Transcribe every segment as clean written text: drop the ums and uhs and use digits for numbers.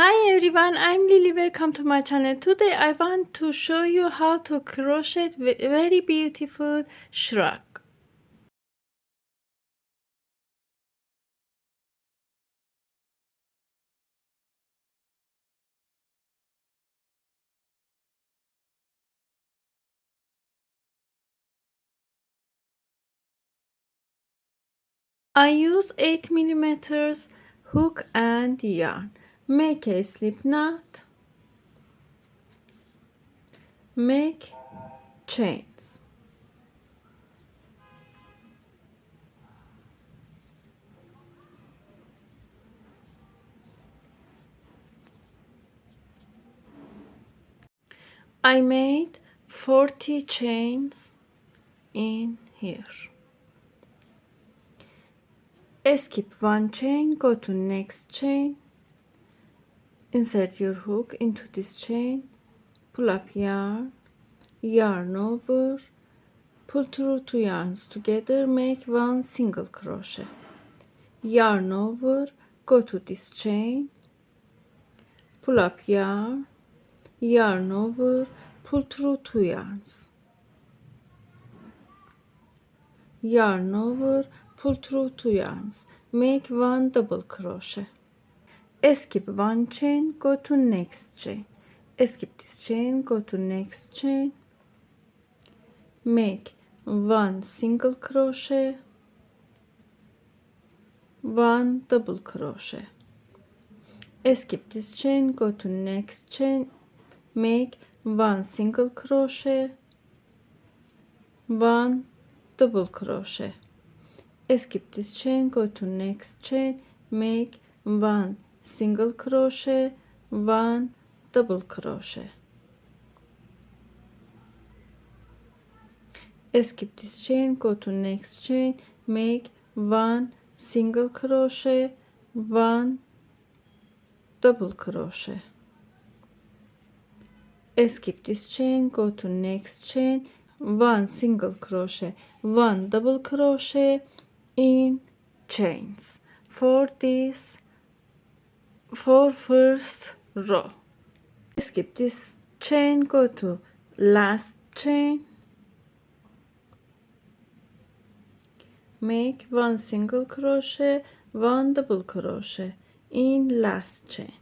Hi everyone, I'm Lily. Welcome to my channel. Today I want to show you how to crochet very beautiful shrug. I use 8 millimeters hook and yarn. Make a slip knot. Make chains. I made 40 chains in here. Skip one chain, go to next chain, insert your hook into this chain, pull up yarn, yarn over, pull through two yarns together, make one single crochet, yarn over, go to this chain, pull up yarn, yarn over, pull through two yarns, yarn over, pull through two yarns, make one double crochet, skip one chain, go to next chain, skip this chain, go to next chain, make one single crochet, one double crochet, skip this chain, go to next chain, make one single crochet, one double crochet, skip this chain, go to next chain, make one single crochet, one double crochet, skip this chain, go to next chain, make one single crochet, one double crochet, skip this chain, go to next chain, one single crochet, one double crochet in chains for this for first row. Skip this chain, go to last chain, make one single crochet, one double crochet in last chain,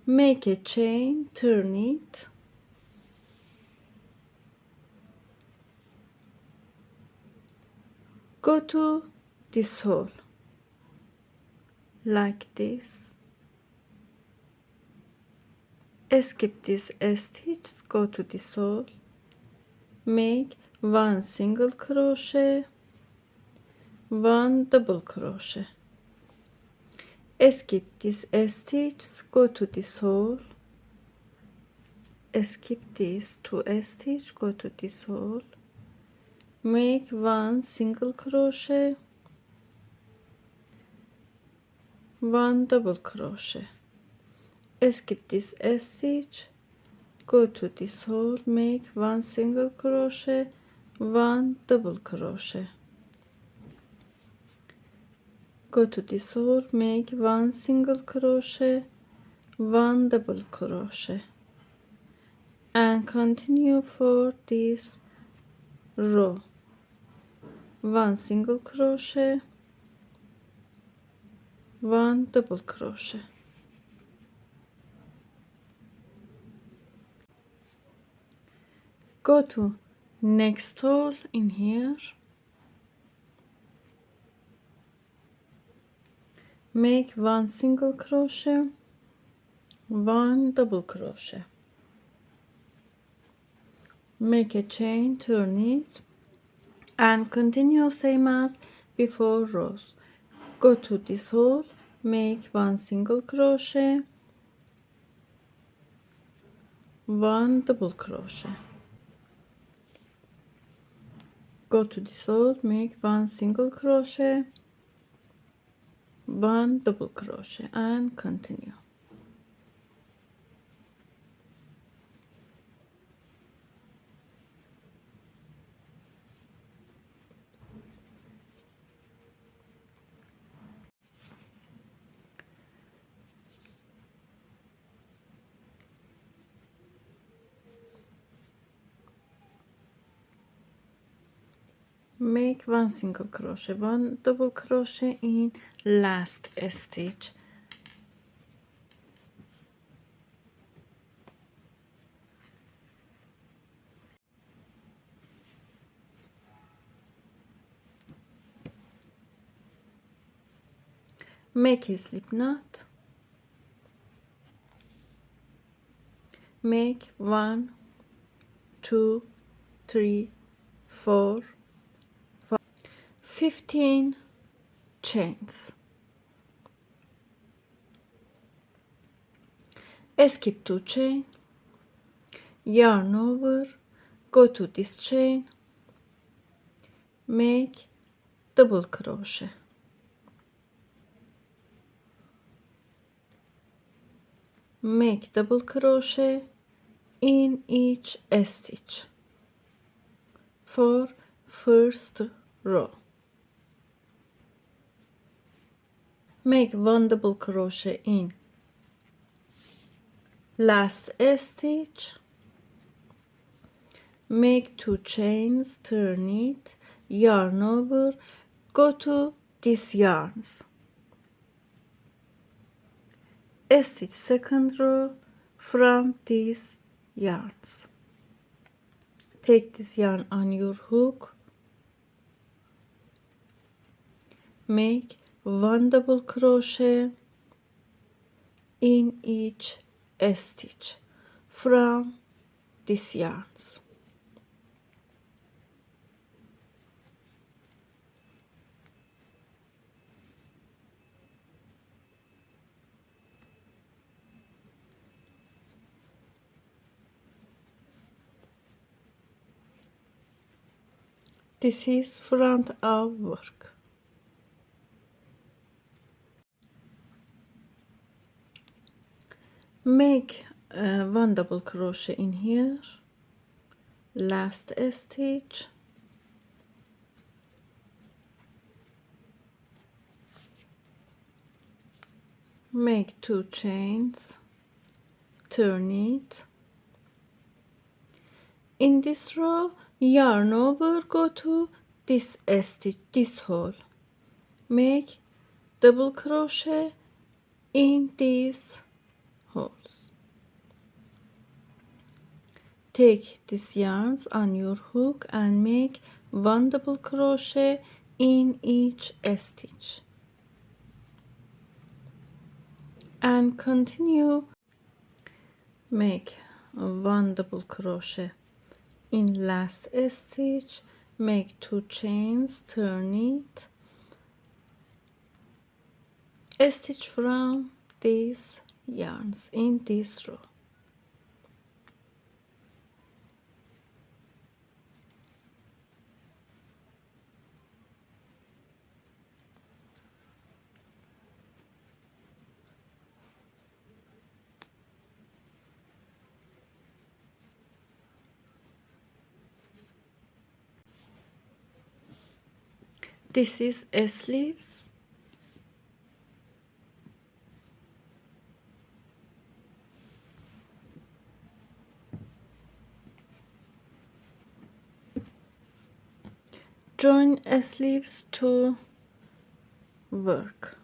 make a chain, turn it, go to this hole like this, skip this stitch, go to this hole, make one single crochet, one double crochet, skip this stitch, go to this hole, skip this two stitch, go to this hole, make one single crochet, one double crochet, skip this stitch, go to this hole, make one single crochet, one double crochet, go to this hole, make one single crochet, one double crochet, and continue for this row. One single crochet, one double crochet, go to next hole in here, make one single crochet, one double crochet, make a chain, turn it, and continue same as before rows. Go to this hole, make one single crochet, one double crochet, go to this hole, make one single crochet, one double crochet, and continue. make 1 single crochet, 1 double crochet in last stitch, make a slip knot, make 1 2 3 4 5 15 chains, skip 2 chain, yarn over, go to this chain, make double crochet, make double crochet in each stitch for first row, make 1 double crochet in last stitch, make 2 chains, turn it, yarn over, go to these yarns, stitch second row from these yarns, take this yarn on your hook, make 1 double crochet in each stitch from these yarns, this is front of work. Make 1 double crochet in here, last stitch, make 2 chains, turn it, in this row yarn over, go to this stitch, this hole, make double crochet in these holes, take these yarns on your hook and make 1 double crochet in each stitch and continue, make 1 double crochet in last stitch, make 2 chains, turn it, stitch from these yarns in this row, this is sleeves, join sleeves to work,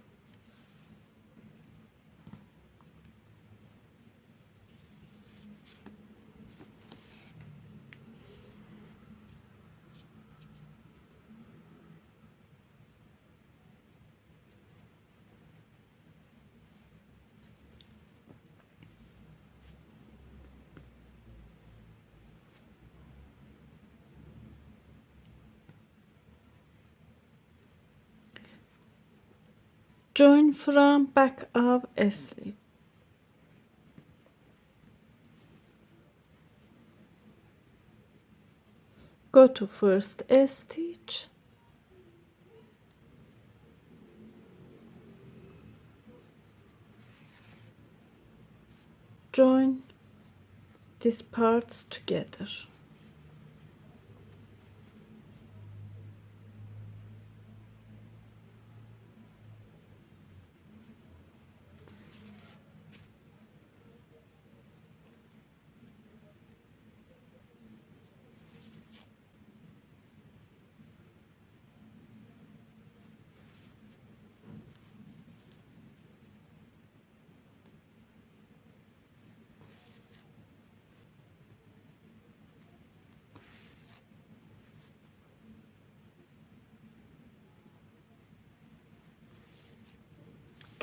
join from back of sleeve, go to first stitch, join these parts together,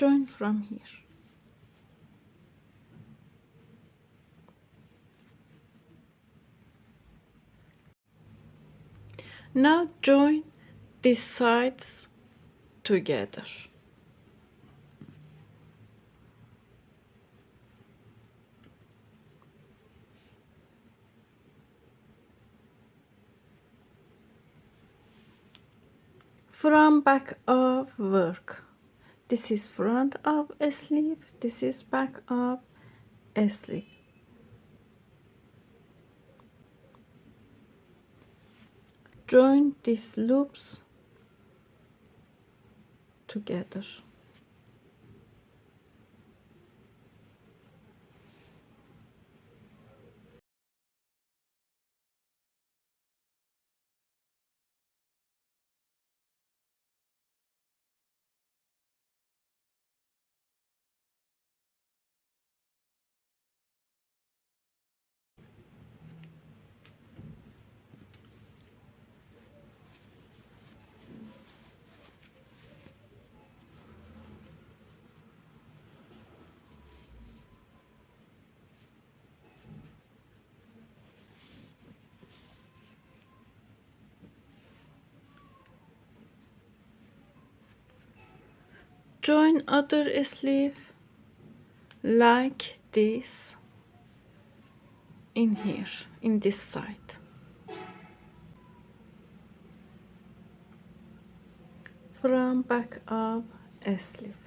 join from here. Now join these sides together. From back of work. This is front of a sleeve, this is back of a sleeve. Join these loops together. Join other sleeve like this in here, in this side. From back of a sleeve.